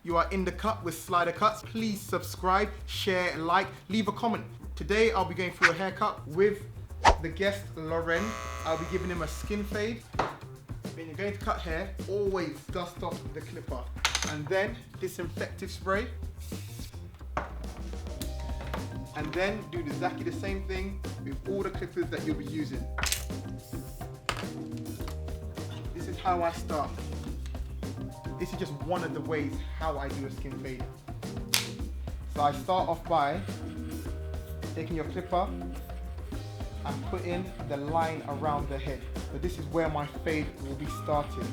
You are in the cut with Slidercuts. Please subscribe, share, like, leave a comment. Today I'll be going for a haircut with the guest, Loren. I'll be giving him a skin fade. When you're going to cut hair, always dust off the clipper. And then disinfectant spray. And then do exactly the same thing with all the clippers that you'll be using. This is how I start. This is just one of the ways how I do a skin fade. So I start off by taking your clipper and putting the line around the head. So this is where my fade will be starting.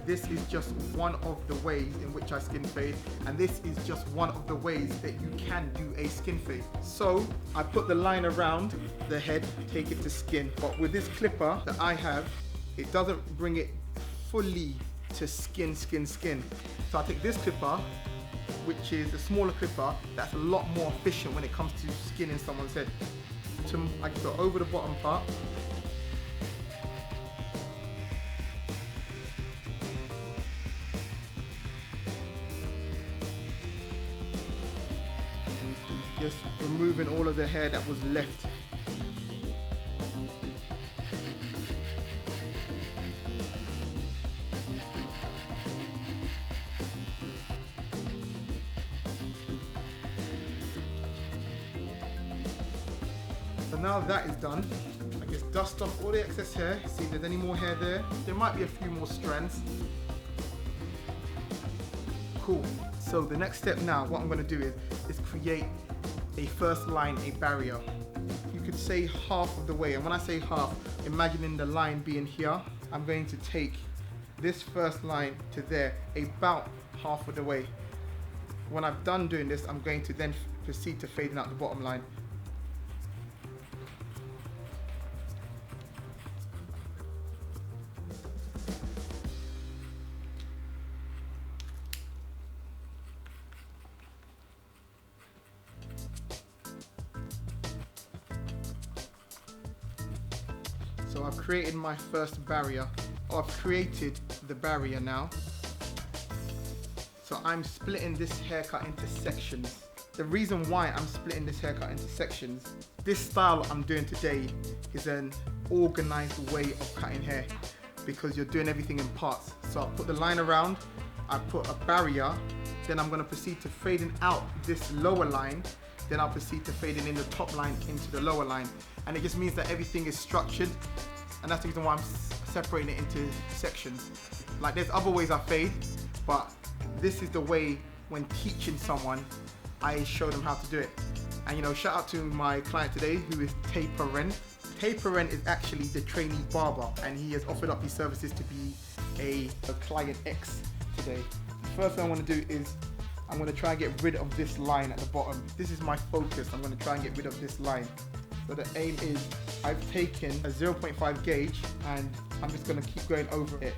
This is just one of the ways in which I skin fade, and this is just one of the ways that you can do a skin fade. So I put the line around the head, take it to skin. But with this clipper that I have, it doesn't bring it fully to skin. So I take this clipper, which is a smaller clipper, that's a lot more efficient when it comes to skinning someone's head. I go over the bottom part. Just removing all of the hair that was left. So now that is done, I just dust off all the excess hair, see if there's any more hair there. There might be a few more strands. Cool. So the next step now, what I'm going to do is create a first line, a barrier. You could say half of the way, and when I say half, imagining the line being here, I'm going to take this first line to there, about half of the way. When I've done doing this, I'm going to then proceed to fading out the bottom line. So I've created my first barrier, or I've created the barrier now. So I'm splitting this haircut into sections. The reason why I'm splitting this haircut into sections, this style I'm doing today is an organized way of cutting hair because you're doing everything in parts. So I'll put the line around, I put a barrier, then I'm going to proceed to fading out this lower line, then I'll proceed to fading in the top line into the lower line. And it just means that everything is structured, and that's the reason why I'm separating it into sections. Like, there's other ways I fade, but this is the way when teaching someone, I show them how to do it. And you know, shout out to my client today, who is Kurl. Kurl is actually the trainee barber, and he has offered up his services to be a client X today. The first thing I want to do is I'm going to try and get rid of this line at the bottom. This is my focus. I'm going to try and get rid of this line. So the aim is, I've taken a 0.5 gauge and I'm just going to keep going over it.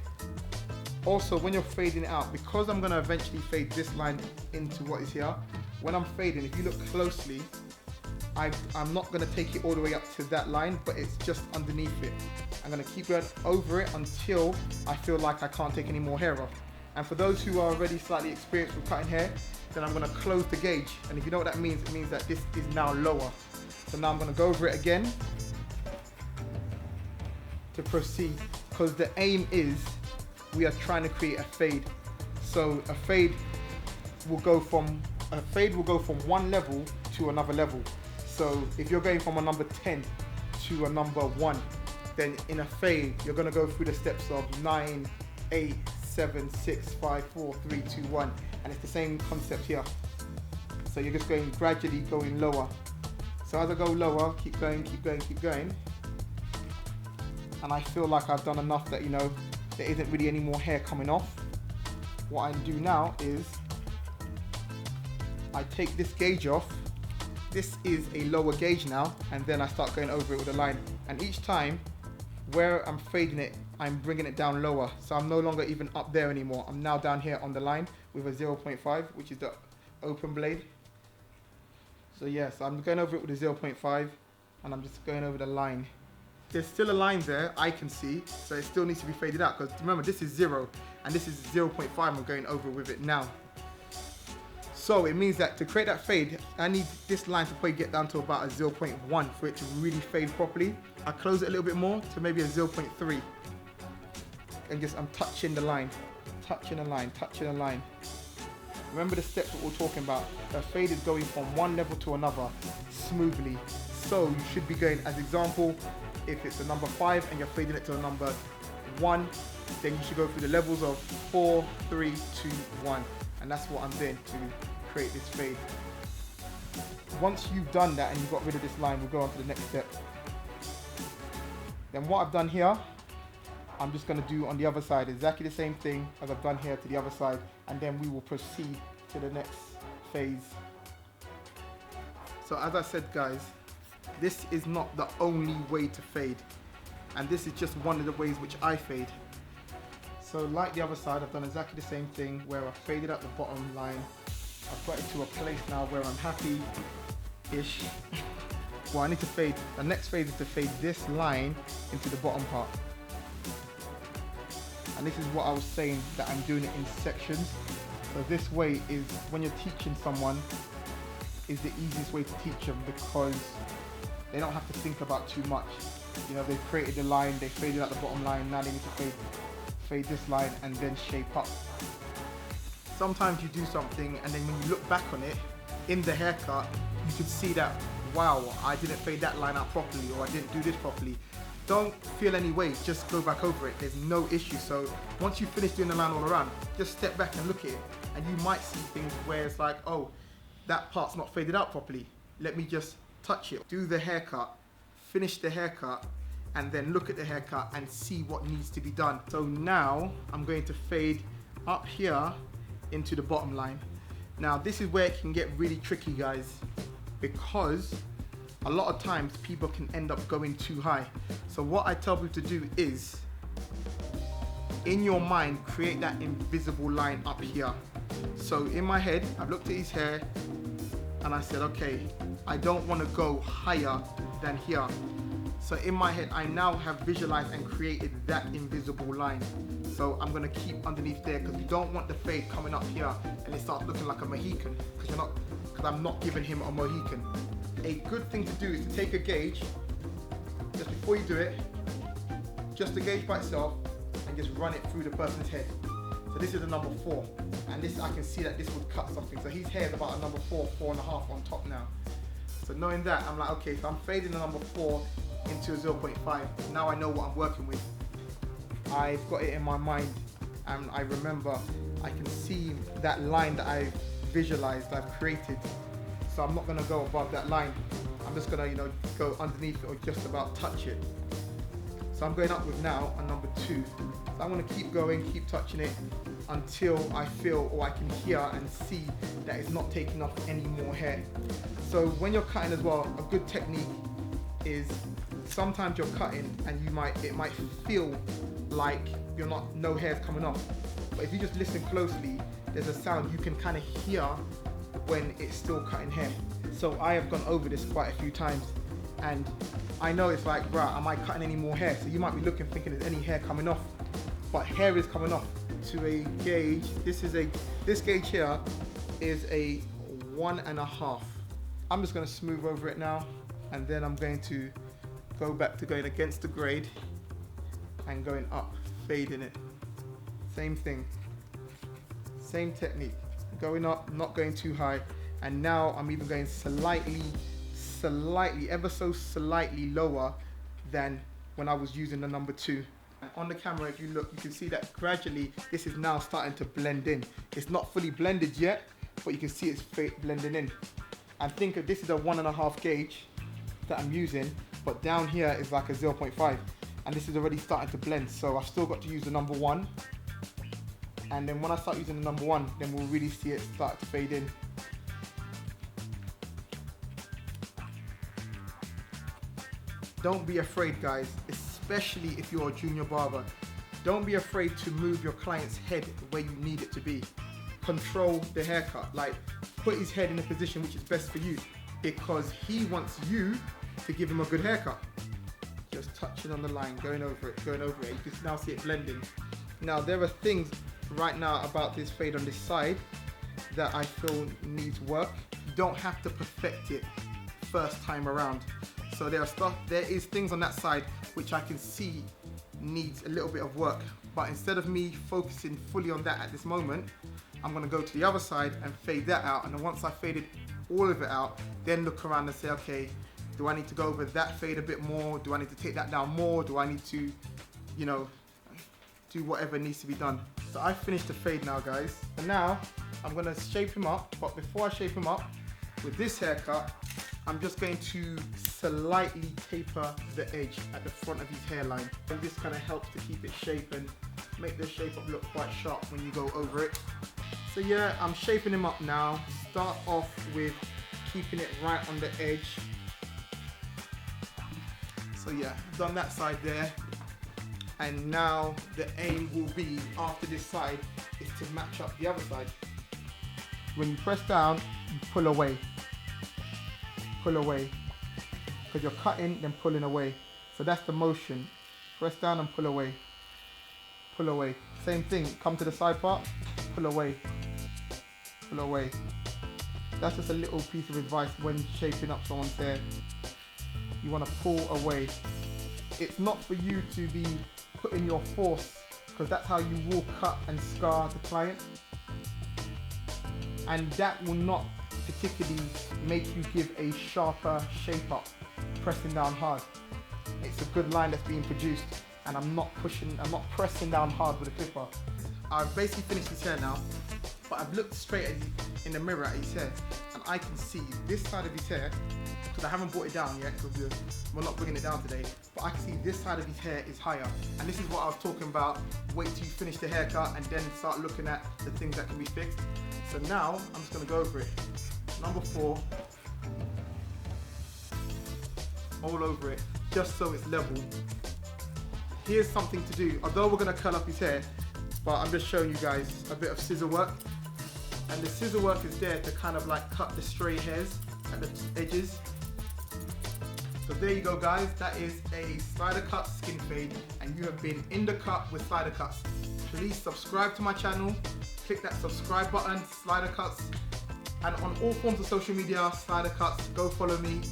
Also, when you're fading it out, because I'm going to eventually fade this line into what is here, when I'm fading, if you look closely, I'm not going to take it all the way up to that line, but it's just underneath it. I'm going to keep going over it until I feel like I can't take any more hair off. And for those who are already slightly experienced with cutting hair, then I'm going to close the gauge. And if you know what that means, it means that this is now lower. So now I'm going to go over it again to proceed, because the aim is we are trying to create a fade. So a fade will go from one level to another level. So if you're going from a number 10 to a number 1, then in a fade you're going to go through the steps of 9, 8, 7, 6, 5, 4, 3, 2, 1, and it's the same concept here. So you're just going gradually going lower. So as I go lower, keep going, and I feel like I've done enough that, you know, there isn't really any more hair coming off. What I do now is I take this gauge off. This is a lower gauge now, and then I start going over it with a line. And each time where I'm fading it, I'm bringing it down lower. So I'm no longer even up there anymore. I'm now down here on the line with a 0.5, which is the open blade. So yes, I'm going over it with a 0.5, and I'm just going over the line. There's still a line there, I can see, so it still needs to be faded out, because remember, this is 0, and this is 0.5, I'm going over with it now. So it means that to create that fade, I need this line to probably get down to about a 0.1 for it to really fade properly. I close it a little bit more to maybe a 0.3. And just, I'm touching the line, touching the line, touching the line. Remember the steps that we're talking about. A fade is going from one level to another smoothly. So you should be going, as example, if it's a number 5 and you're fading it to a number 1, then you should go through the levels of 4, 3, 2, 1. And that's what I'm doing to create this fade. Once you've done that and you've got rid of this line, we'll go on to the next step. Then what I've done here, I'm just going to do on the other side exactly the same thing as I've done here to the other side, and then we will proceed to the next phase. So as I said, guys, this is not the only way to fade, and this is just one of the ways which I fade. So like the other side, I've done exactly the same thing where I've faded up the bottom line. I've got it to a place now where I'm happy-ish. Well, I need to fade, the next phase is to fade this line into the bottom part. And this is what I was saying, that I'm doing it in sections. So this way is, when you're teaching someone, is the easiest way to teach them, because they don't have to think about too much. You know, they've created the line, they faded out the bottom line, now they need to fade this line and then shape up. Sometimes you do something and then when you look back on it, in the haircut, you could see that, wow, I didn't fade that line out properly, or I didn't do this properly. Don't feel any way, just go back over it. There's no issue. So once you finish doing the line all around, just step back and look at it, and you might see things where it's like, oh, that part's not faded out properly. Let me just touch it. Do the haircut, finish the haircut, and then look at the haircut and see what needs to be done. So now I'm going to fade up here into the bottom line. Now this is where it can get really tricky, guys, because a lot of times people can end up going too high. So what I tell people to do is, in your mind, create that invisible line up here. So in my head, I've looked at his hair and I said, okay, I don't want to go higher than here. So in my head, I now have visualized and created that invisible line. So I'm going to keep underneath there, because you don't want the fade coming up here and it starts looking like a Mohican, because I'm not giving him a Mohican. A good thing to do is to take a gauge, just before you do it, just the gauge by itself, and just run it through the person's head. So this is a number 4, and this, I can see that this would cut something. So his hair is about a number 4, 4.5 on top now. So knowing that, I'm like, okay, so I'm fading the number 4 into a 0.5. Now I know what I'm working with. I've got it in my mind, and I remember, I can see that line that I've visualized, I've created. So I'm not going to go above that line. I'm just going to, go underneath it or just about touch it. So I'm going up with now a number 2. So I'm going to keep going, keep touching it until I feel, or I can hear and see that it's not taking off any more hair. So when you're cutting as well, a good technique is, sometimes you're cutting and it might feel like no hair's coming off. But if you just listen closely, there's a sound you can kind of hear when it's still cutting hair. So I have gone over this quite a few times, and I know it's like, bruh, am I cutting any more hair? So you might be looking, thinking there's any hair coming off, but hair is coming off. To a gauge, this gauge here is a 1.5. I'm just going to smooth over it now, and then I'm going to go back to going against the grade and going up, fading it. Same thing, same technique, going up, not going too high. And now I'm even going slightly, ever so slightly lower than when I was using the number 2. On the camera, if you look, you can see that gradually this is now starting to blend in. It's not fully blended yet, but you can see it's blending in. And think of this is a 1.5 gauge that I'm using, but down here is like a 0.5, and this is already starting to blend. So I've still got to use the number 1, and then when I start using the number 1, then we'll really see it start to fade in. Don't be afraid, guys, especially if you're a junior barber. Don't be afraid to move your client's head where you need it to be. Control the haircut, like put his head in a position which is best for you, because he wants you to give him a good haircut. Just touching on the line, going over it. You can now see it blending. Now there are things right now about this fade on this side that I feel needs work. You don't have to perfect it first time around. So there is things on that side which I can see needs a little bit of work. But instead of me focusing fully on that at this moment, I'm gonna go to the other side and fade that out. And then once I faded all of it out, then look around and say, okay, do I need to go over that fade a bit more? Do I need to take that down more? Do I need to, you know, do whatever needs to be done? So I finished the fade now, guys. And now I'm gonna shape him up. But before I shape him up, with this haircut, I'm just going to slightly taper the edge at the front of his hairline. And this kind of helps to keep it shape and make the shape up look quite sharp when you go over it. So yeah, I'm shaping him up now. Start off with keeping it right on the edge. So yeah, done that side there. And now the aim will be, after this side, is to match up the other side. When you press down, you pull away. Pull away. Because you're cutting, then pulling away. So that's the motion. Press down and pull away. Pull away. Same thing, come to the side part, pull away. Pull away. That's just a little piece of advice when shaping up someone's hair. You want to pull away. It's not for you to be putting your force, because that's how you will cut and scar the client. And that will not particularly make you give a sharper shape up, pressing down hard. It's a good line that's being produced, and I'm not pressing down hard with a clipper. I've basically finished his hair now, but I've looked straight at in the mirror at his hair, and I can see this side of his hair, because I haven't brought it down yet, because we're not bringing it down today, but I can see this side of his hair is higher. And this is what I was talking about, wait till you finish the haircut and then start looking at the things that can be fixed. So now, I'm just gonna go over it. Number 4, all over it, just so it's level. Here's something to do, although we're gonna curl up his hair, but I'm just showing you guys a bit of scissor work. And the scissor work is there to kind of like cut the stray hairs at the edges. So there you go, guys, that is a Slidercuts skin fade, and you have been in the cut with Slidercuts. Please subscribe to my channel, click that subscribe button, Slidercuts, and on all forms of social media, Slidercuts, go follow me.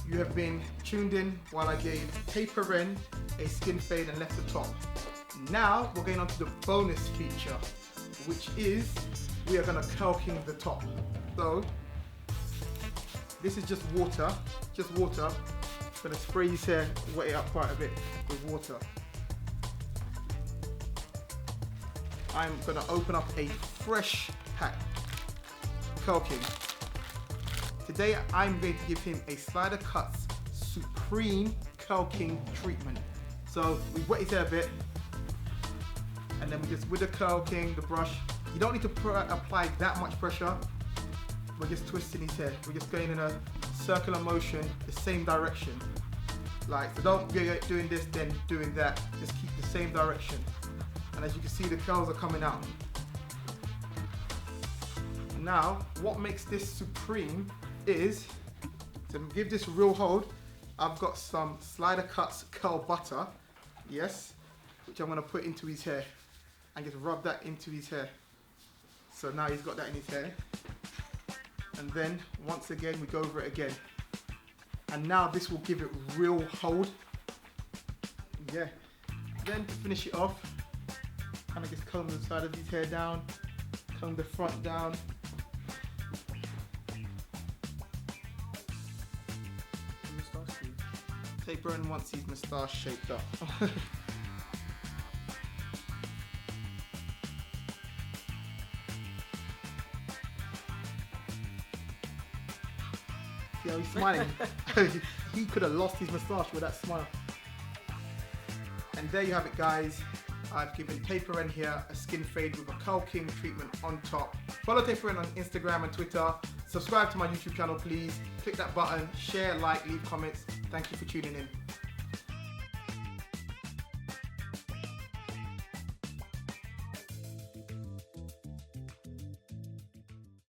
You have been tuned in while I gave taper end, a skin fade, and left the top. Now we're going on to the bonus feature, which is we are going to Kurl King the top. So this is just water, I'm going to spray his hair, wet it up quite a bit with water. I'm going to open up a fresh pack Kurl King. Today I'm going to give him a Slidercuts Supreme Kurl King treatment. So we wet his hair a bit, and then we just, with the Kurl King, the brush, you don't need to apply that much pressure. We're just twisting his hair. We're just going in a circular motion, the same direction. Like, so don't be doing this, then doing that. Just keep the same direction. And as you can see, the curls are coming out. Now, what makes this supreme is, to give this real hold, I've got some Slidercuts curl butter, yes, which I'm gonna put into his hair and just rub that into his hair. So now he's got that in his hair. And then once again, we go over it again. And now this will give it real hold. Yeah. Then to finish it off, kind of just comb the side of his hair down, comb the front down. Taper in once his moustache shaped up. See how he's smiling? He could have lost his moustache with that smile. And there you have it, guys. I've given Taper End here a skin fade with a Kurl King treatment on top. Follow Taper End on Instagram and Twitter. Subscribe to my YouTube channel, please. Click that button, share, like, leave comments. Thank you for tuning in.